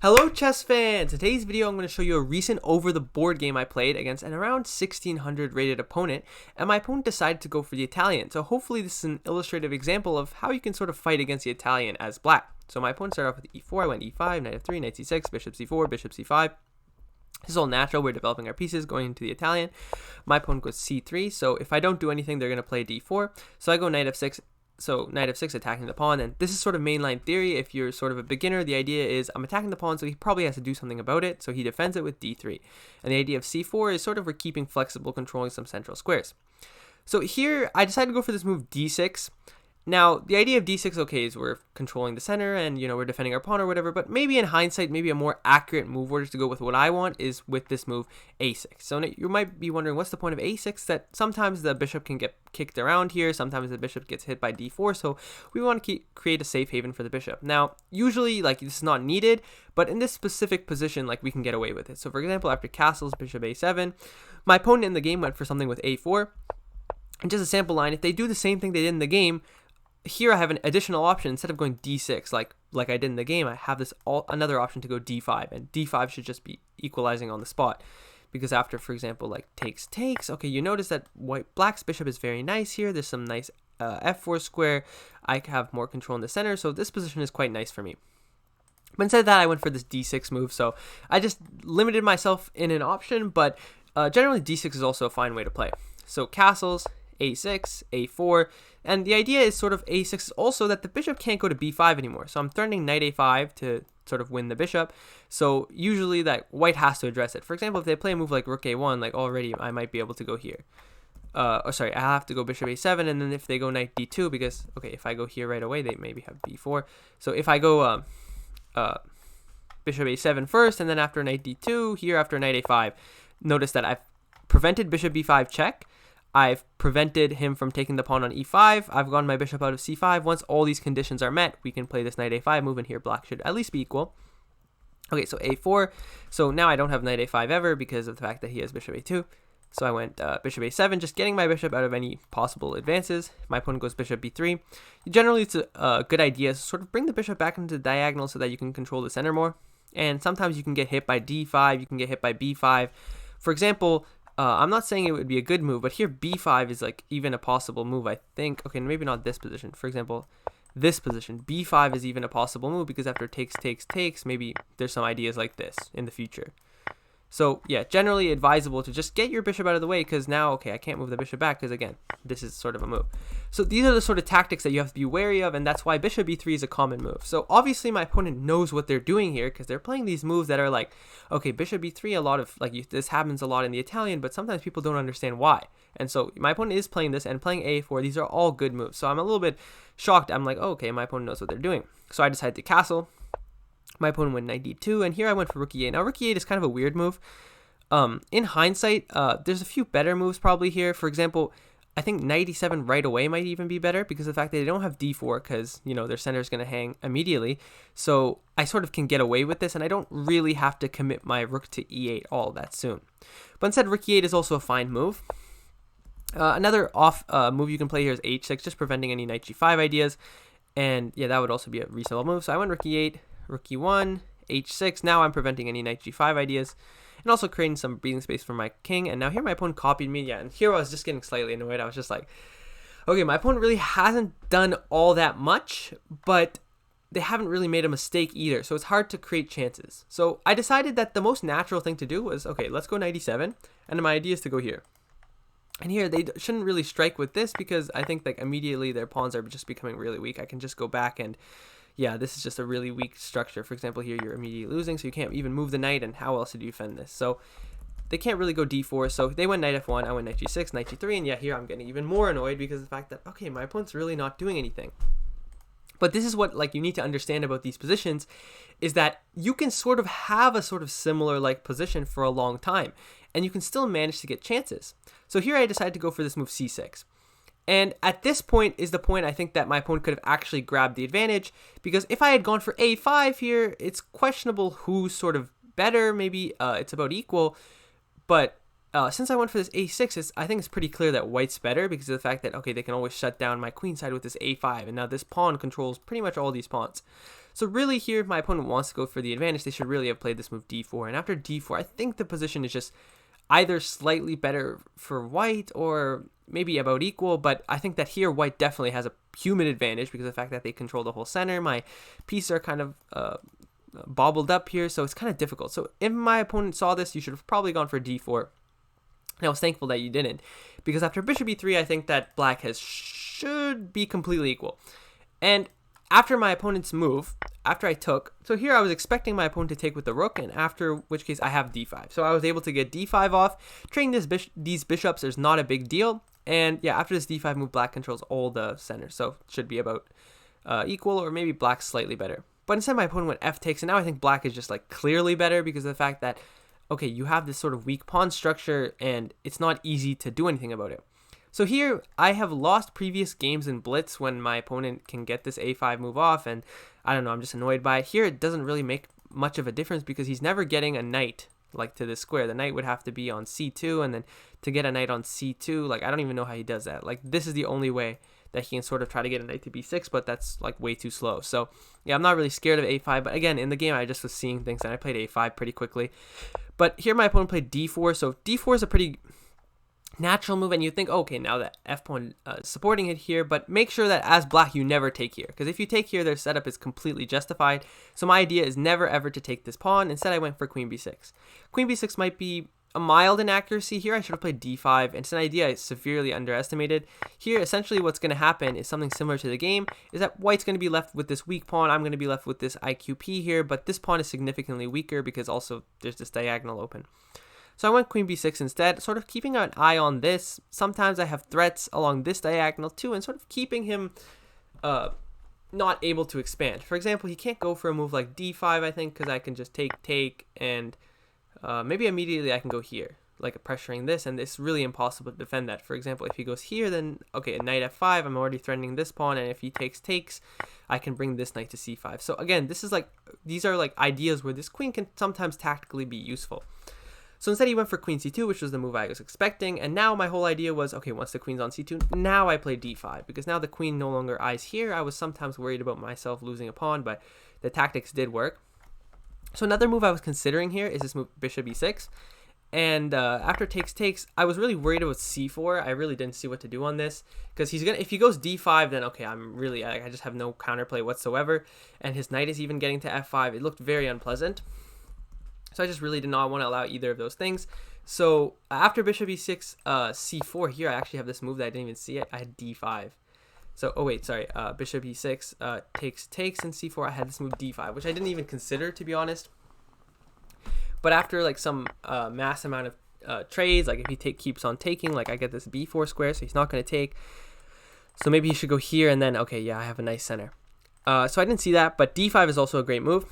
Hello chess fans! In today's video I'm going to show you a recent over the board game I played against an around 1600 rated opponent, and my opponent decided to go for the Italian. So hopefully this is an illustrative example of how you can sort of fight against the Italian as black. So my opponent started off with e4, I went e5, knight f3, knight c6, bishop c4, bishop c5. This is all natural, we're developing our pieces going into the Italian. My opponent goes c3, so if I don't do anything they're going to play d4. So I go knight f6. So knight f6 attacking the pawn, and this is sort of mainline theory. If you're sort of a beginner, the idea is I'm attacking the pawn, so he probably has to do something about it, so he defends it with d3. And the idea of c4 is sort of we're keeping flexible, controlling some central squares. So here, I decided to go for this move d6. Now, the idea of d6, okay, is we're controlling the center and, we're defending our pawn or whatever, but maybe in hindsight, maybe a more accurate move order to go with what I want is with this move a6. So you might be wondering, what's the point of a6? That sometimes the bishop can get kicked around here, sometimes the bishop gets hit by d4, so we want to create a safe haven for the bishop. Now, usually, this is not needed, but in this specific position, we can get away with it. So, for example, after castles, bishop a7, my opponent in the game went for something with a4, and just a sample line, if they do the same thing they did in the game, here I have an additional option. Instead of going d6 like I did in the game, I have this another option to go d5, and d5 should just be equalizing on the spot, because after, for example, takes, okay, you notice that black's bishop is very nice here. There's some nice f4 square. I have more control in the center, so this position is quite nice for me. But instead of that, I went for this d6 move, so I just limited myself in an option, but generally d6 is also a fine way to play. So castles, a6, a4, and the idea is sort of a6 is also that the bishop can't go to b5 anymore. So I'm threatening knight a5 to sort of win the bishop. So usually that white has to address it. For example, if they play a move like rook a1, already I might be able to go here. I have to go bishop a7, and then if they go knight d2, because, okay, if I go here right away, they maybe have b4. So if I go bishop a7 first, and then after knight d2, here after knight a5, notice that I've prevented bishop b5 check. I've prevented him from taking the pawn on e5. I've gotten my bishop out of c5. Once all these conditions are met, we can play this knight a5 move, and here black should at least be equal. Okay, so a4. So now I don't have knight a5 ever because of the fact that he has bishop a2. So I went bishop a7, just getting my bishop out of any possible advances. My opponent goes bishop b3. Generally, it's a good idea to sort of bring the bishop back into the diagonal so that you can control the center more. And sometimes you can get hit by d5, you can get hit by b5. For example, I'm not saying it would be a good move, but here b5 is even a possible move, I think. Okay, maybe not this position. For example, this position, b5 is even a possible move because after takes, maybe there's some ideas like this in the future. So yeah, generally advisable to just get your bishop out of the way, because now, okay, I can't move the bishop back because, again, this is sort of a move. So these are the sort of tactics that you have to be wary of, and that's why bishop b3 is a common move. So obviously my opponent knows what they're doing here, because they're playing these moves that are okay, bishop b3, a lot of, this happens a lot in the Italian, but sometimes people don't understand why. And so my opponent is playing this and playing a4. These are all good moves. So I'm a little bit shocked. I'm oh, okay, my opponent knows what they're doing. So I decided to castle. My opponent went knight d2, and here I went for rook e8. Now, rook e8 is kind of a weird move. In hindsight, there's a few better moves probably here. For example, I think knight e7 right away might even be better because of the fact that they don't have d4 because, their center is going to hang immediately. So I sort of can get away with this, and I don't really have to commit my rook to e8 all that soon. But instead, rook e8 is also a fine move. Another move you can play here is h6, just preventing any knight g5 ideas. And yeah, that would also be a reasonable move. So I went rook e8, rook e1, h6. Now I'm preventing any knight g5 ideas, and also creating some breathing space for my king. And now here my opponent copied me. Yeah, and here I was just getting slightly annoyed. I was just okay, my opponent really hasn't done all that much, but they haven't really made a mistake either. So it's hard to create chances. So I decided that the most natural thing to do was, okay, let's go knight e7. And my idea is to go here. And here they shouldn't really strike with this because I think immediately their pawns are just becoming really weak. I can just go back and, yeah, this is just a really weak structure. For example, here you're immediately losing, so you can't even move the knight, and how else do you defend this? So they can't really go d4, so they went knight f1, I went knight g6, knight g3, and yeah, here I'm getting even more annoyed because of the fact that, okay, my opponent's really not doing anything. But this is what you need to understand about these positions, is that you can sort of have a sort of similar position for a long time, and you can still manage to get chances. So here I decided to go for this move c6. And at this point is the point I think that my opponent could have actually grabbed the advantage, because if I had gone for a5 here, it's questionable who's sort of better. Maybe it's about equal, but since I went for this a6, I think it's pretty clear that white's better because of the fact that, okay, they can always shut down my queen side with this a5, and now this pawn controls pretty much all these pawns. So really here, if my opponent wants to go for the advantage, they should really have played this move d4, and after d4, I think the position is just either slightly better for white or maybe about equal, but I think that here white definitely has a human advantage because of the fact that they control the whole center. My pieces are kind of bobbled up here, so it's kind of difficult. So if my opponent saw this, you should have probably gone for d4. And I was thankful that you didn't, because after bishop e3, I think that black should be completely equal. And after my opponent's move, after I took, so here I was expecting my opponent to take with the rook, and after which case I have d5. So I was able to get d5 off. Trading these bishops is not a big deal. And yeah, after this d5 move, black controls all the centers, so it should be about equal, or maybe black slightly better. But instead my opponent went f takes, and now I think black is just like clearly better because of the fact that, okay, you have this sort of weak pawn structure and it's not easy to do anything about it. So here I have lost previous games in blitz when my opponent can get this a5 move off, and I don't know, I'm just annoyed by it. Here it doesn't really make much of a difference because he's never getting a knight like to this square. The knight would have to be on c2, and then to get a knight on c2, like I don't even know how he does that. Like this is the only way that he can sort of try to get a knight to b6, but that's like way too slow. So yeah, I'm not really scared of a5, but again, in the game I just was seeing things and I played a5 pretty quickly. But here my opponent played d4, so d4 is a pretty natural move, and you think, okay, now that f pawn is supporting it here, but make sure that as black you never take here, because if you take here, their setup is completely justified. So my idea is never ever to take this pawn. Instead I went for queen b6. Queen b6 might be a mild inaccuracy here. I should have played d5. It's an idea I severely underestimated. Here, essentially what's going to happen is something similar to the game, is that white's going to be left with this weak pawn. I'm going to be left with this IQP here, but this pawn is significantly weaker because also there's this diagonal open. So I went queen b6 instead, sort of keeping an eye on this. Sometimes I have threats along this diagonal too, and sort of keeping him not able to expand. For example, he can't go for a move like d5, I think, because I can just take, and maybe immediately I can go here, like pressuring this, and it's really impossible to defend that. For example, if he goes here, then, okay, knight f5, I'm already threatening this pawn, and if he takes, I can bring this knight to c5. So again, these are like ideas where this queen can sometimes tactically be useful. So instead he went for queen c2, which was the move I was expecting, and now my whole idea was, okay, once the queen's on c2, now I play d5, because now the queen no longer eyes here. I was sometimes worried about myself losing a pawn, but the tactics did work. So another move I was considering here is this move bishop e6, and after takes, I was really worried about c4. I really didn't see what to do on this, because if he goes d5, then okay, I just have no counterplay whatsoever, and his knight is even getting to f5. It looked very unpleasant. So I just really did not want to allow either of those things. So after bishop e6, c4 here, I actually have this move that I didn't even see it. I had d5. So, oh wait, sorry, bishop e6, takes, and c4, I had this move d5, which I didn't even consider, to be honest. But after like some mass amount of trades, like if he keeps on taking, like I get this b4 square, so he's not going to take. So maybe he should go here, and then, okay, yeah, I have a nice center. So I didn't see that, but d5 is also a great move.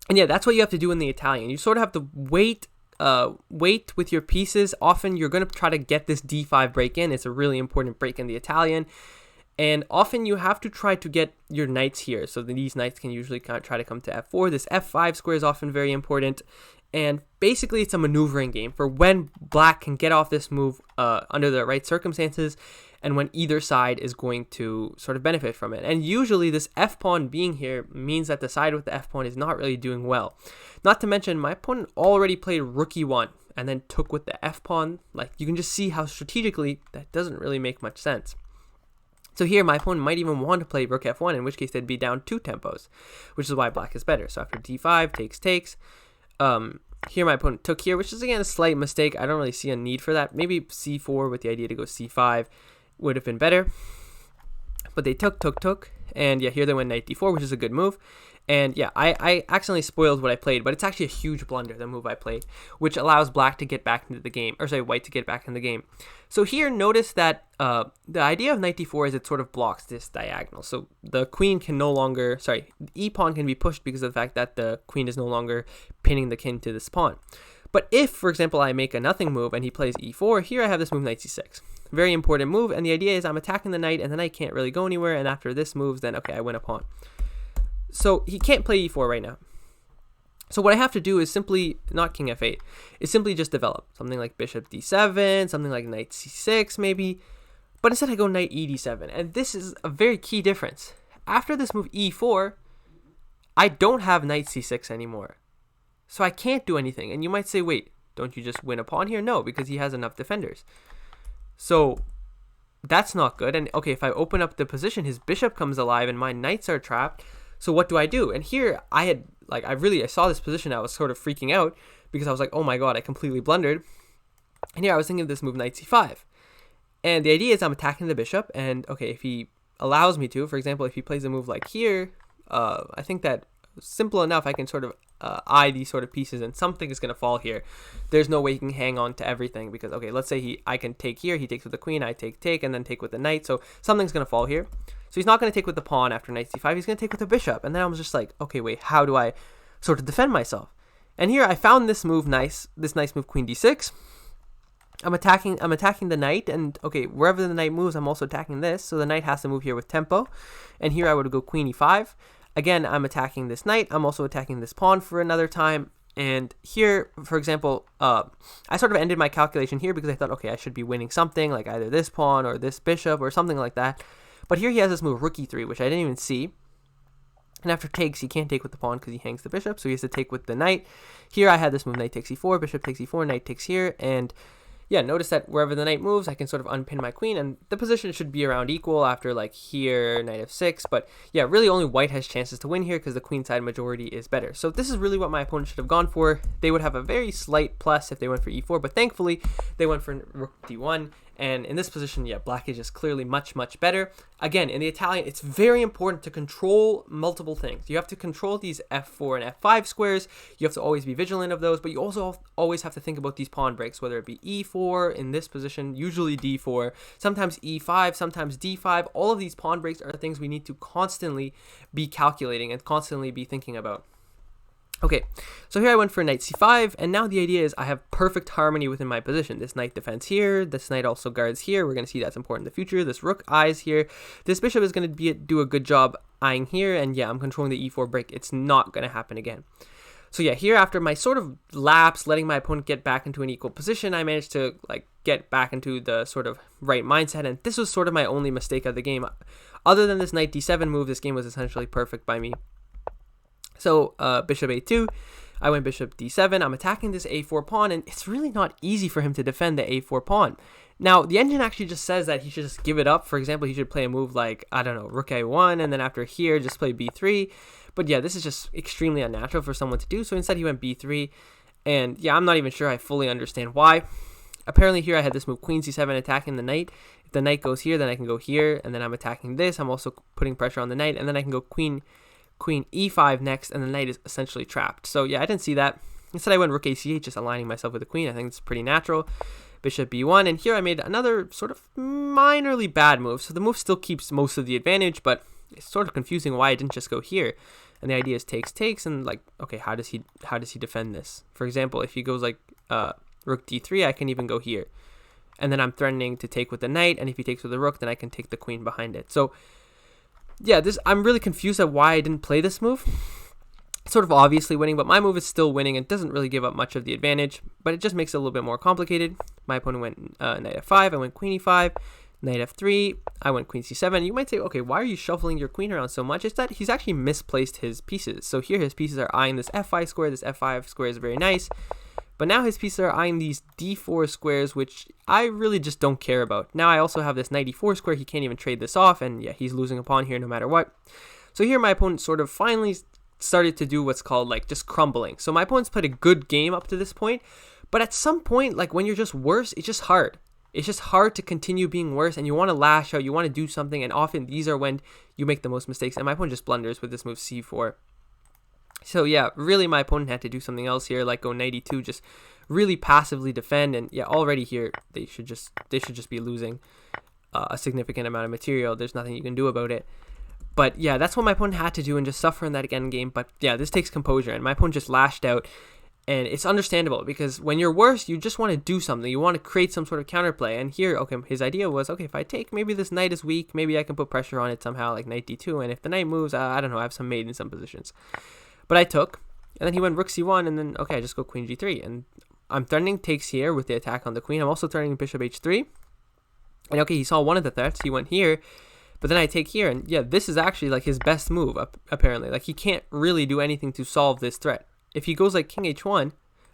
And yeah, that's what you have to do in the Italian. You sort of have to wait with your pieces. Often you're going to try to get this d5 break in. It's a really important break in the Italian. And often you have to try to get your knights here. So these knights can usually try to come to f4. This f5 square is often very important. And basically it's a maneuvering game for when black can get off this move under the right circumstances, and when either side is going to sort of benefit from it. And usually this f-pawn being here means that the side with the f-pawn is not really doing well. Not to mention, my opponent already played rook e1 and then took with the f-pawn. Like, you can just see how strategically that doesn't really make much sense. So here my opponent might even want to play rook f1, in which case they'd be down 2 tempos, which is why black is better. So after d5, takes. Here my opponent took here, which is again a slight mistake. I don't really see a need for that. Maybe c4 with the idea to go c5 would have been better. But they took, and yeah, here they went knight d4, which is a good move. And yeah, I accidentally spoiled what I played, but it's actually a huge blunder, the move I played, which allows black to get back into the game, or sorry, white to get back in the game. So here, notice that the idea of knight d4 is it sort of blocks this diagonal. So the queen can no longer, sorry, the e-pawn can be pushed because of the fact that the queen is no longer pinning the king to this pawn. But if, for example, I make a nothing move and he plays e4, here I have this move knight c6. Very important move, and the idea is I'm attacking the knight, and the knight can't really go anywhere, and after this moves, then okay, I win a pawn. So he can't play e4 right now. So what I have to do is simply, not king f8, is simply just develop something like bishop d7, something like knight c6 maybe, but instead I go knight ed7, and this is a very key difference. After this move e4, I don't have knight c6 anymore, so I can't do anything. And you might say, wait, don't you just win a pawn here? No, because he has enough defenders. So that's not good. And okay, if I open up the position, his bishop comes alive and my knights are trapped. So what do I do? And here I saw this position. I was sort of freaking out because I was like, oh my god, I completely blundered. And here I was thinking of this move knight c5. And the idea is I'm attacking the bishop, and okay, if he allows me to, for example, if he plays a move like here, I think that simple enough, I can sort of eye these sort of pieces, and something is going to fall here. There's no way he can hang on to everything because, okay, let's say I can take here, he takes with the queen, I take, and then take with the knight, so something's going to fall here. So he's not going to take with the pawn after knight c5, he's going to take with the bishop. And then I was just like, okay, wait, how do I sort of defend myself? And here I found this move nice move queen d6. I'm attacking the knight, and okay, wherever the knight moves, I'm also attacking this, so the knight has to move here with tempo. And here I would go queen e5. Again, I'm attacking this knight, I'm also attacking this pawn for another time. And here, for example, I sort of ended my calculation here because I thought, okay, I should be winning something, like either this pawn or this bishop or something like that. But here he has this move rook e3, which I didn't even see. And after takes, he can't take with the pawn because he hangs the bishop, so he has to take with the knight. Here I had this move knight takes e4, bishop takes e4, knight takes here, and yeah, notice that wherever the knight moves, I can sort of unpin my queen, and the position should be around equal after like here, knight f6. But yeah, really only white has chances to win here because the queen side majority is better. So this is really what my opponent should have gone for. They would have a very slight plus if they went for e4, but thankfully they went for rook d1. And in this position, yeah, black is just clearly much, much better. Again, in the Italian, it's very important to control multiple things. You have to control these f4 and f5 squares. You have to always be vigilant of those, but you also always have to think about these pawn breaks, whether it be e4 in this position, usually d4, sometimes e5, sometimes d5. All of these pawn breaks are things we need to constantly be calculating and constantly be thinking about. Okay, so here I went for knight c5, and now the idea is I have perfect harmony within my position. This knight defends here, this knight also guards here. We're going to see that's important in the future. This rook eyes here. This bishop is going to do a good job eyeing here, and yeah, I'm controlling the e4 break. It's not going to happen again. So yeah, here after my sort of lapse, letting my opponent get back into an equal position, I managed to like get back into the sort of right mindset, and this was sort of my only mistake of the game. Other than this knight d7 move, this game was essentially perfect by me. So bishop a2, I went bishop d7, I'm attacking this a4 pawn, and it's really not easy for him to defend the a4 pawn. Now, the engine actually just says that he should just give it up. For example, he should play a move like, I don't know, rook a1, and then after here, just play b3. But yeah, this is just extremely unnatural for someone to do, so instead he went b3. And yeah, I'm not even sure I fully understand why. Apparently here I had this move queen c7 attacking the knight. If the knight goes here, then I can go here, and then I'm attacking this. I'm also putting pressure on the knight, and then I can go queen e5 next, and the knight is essentially trapped. So yeah, I didn't see that. Instead I went rook a8, just aligning myself with the queen. I think it's pretty natural. Bishop b1, and here I made another sort of minorly bad move. So the move still keeps most of the advantage, but it's sort of confusing why I didn't just go here. And the idea is takes, and like, okay, how does he defend this? For example, if he goes like rook d3, I can even go here. And then I'm threatening to take with the knight, and if he takes with the rook, then I can take the queen behind it. So yeah, I'm really confused at why I didn't play this move. It's sort of obviously winning, but my move is still winning and doesn't really give up much of the advantage, but it just makes it a little bit more complicated. My opponent went knight f5, I went queen e5, knight f3, I went queen c7. You might say, okay, why are you shuffling your queen around so much? It's that he's actually misplaced his pieces. So here his pieces are eyeing this f5 square. This f5 square is very nice. But now his pieces are eyeing these d4 squares, which I really just don't care about. Now I also have this knight e4 square. He can't even trade this off, and yeah, he's losing a pawn here no matter what. So here my opponent sort of finally started to do what's called like just crumbling. So my opponent's played a good game up to this point, but at some point, like when you're just worse, it's just hard. It's just hard to continue being worse, and you want to lash out, you want to do something, and often these are when you make the most mistakes, and my opponent just blunders with this move c4. So yeah, really my opponent had to do something else here, like go knight e2, just really passively defend, and yeah, already here they should just be losing a significant amount of material. There's nothing you can do about it. But yeah, that's what my opponent had to do and just suffer in that end game. But yeah, this takes composure, and my opponent just lashed out, and it's understandable because when you're worse, you just want to do something. You want to create some sort of counterplay. And here, okay, his idea was, okay, if I take, maybe this knight is weak, maybe I can put pressure on it somehow, like knight d2, and if the knight moves, I don't know, I have some mate in some positions. But I took, And then he went rook c1, and then, okay, I just go queen g3. And I'm threatening takes here with the attack on the queen. I'm also threatening bishop h3. And okay, he saw one of the threats. He went here. But then I take here. And yeah, this is actually like his best move, apparently. Like he can't really do anything to solve this threat. If he goes like king h1,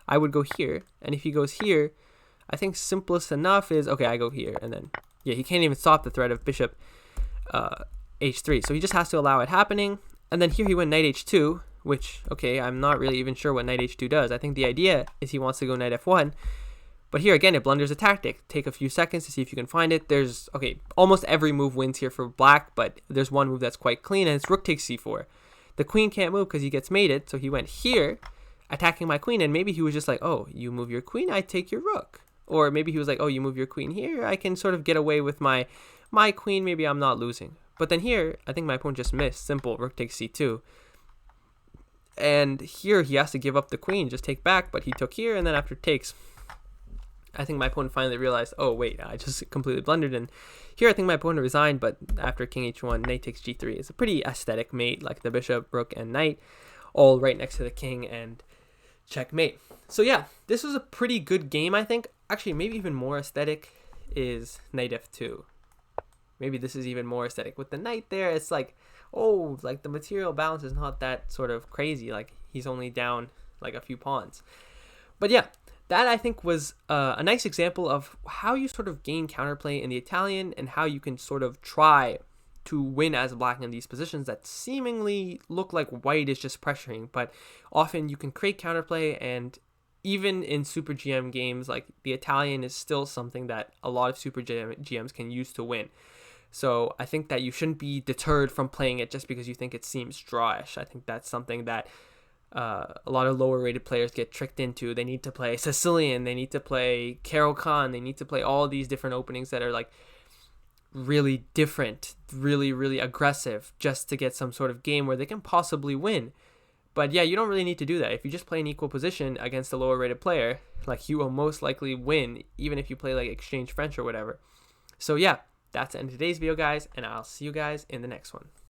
I would go here. And if he goes here, I think simplest enough is, okay, I go here. And then, yeah, he can't even stop the threat of bishop h3. So he just has to allow it happening. And then here he went knight h2, which, okay, I'm not really even sure what knight h2 does. I think the idea is he wants to go knight f1. But here again, it blunders a tactic. Take a few seconds to see if you can find it. There's, okay, almost every move wins here for black, but there's one move that's quite clean, and it's rook takes c4. The queen can't move because he gets mated, so he went here, attacking my queen, and maybe he was just like, oh, you move your queen, I take your rook. Or maybe he was like, oh, you move your queen here, I can sort of get away with my queen, maybe I'm not losing. But then here, I think my opponent just missed. Simple, rook takes c2. And here he has to give up the queen, just take back, but he took here, and then after takes, I think my opponent finally realized, oh wait, I just completely blundered. And here I think my opponent resigned, but after king h1, knight takes g3. It's a pretty aesthetic mate, like the bishop, rook, and knight, all right next to the king, and checkmate. So yeah, this was a pretty good game, I think. Actually, maybe even more aesthetic is knight f2. Maybe this is even more aesthetic. With the knight there, it's like, oh, like the material balance is not that sort of crazy. Like he's only down like a few pawns. But yeah, that I think was a nice example of how you sort of gain counterplay in the Italian and how you can sort of try to win as black in these positions that seemingly look like white is just pressuring, but often you can create counterplay. And even in Super GM games, like the Italian is still something that a lot of Super GMs can use to win. So I think that you shouldn't be deterred from playing it just because you think it seems drawish. I think that's something that a lot of lower rated players get tricked into. They need to play Sicilian, they need to play Carol Khan, they need to play all these different openings that are like really different, really, really aggressive, just to get some sort of game where they can possibly win. But yeah, you don't really need to do that. If you just play an equal position against a lower rated player, like you will most likely win, even if you play like Exchange French or whatever. So yeah, that's the end of today's video, guys, and I'll see you guys in the next one.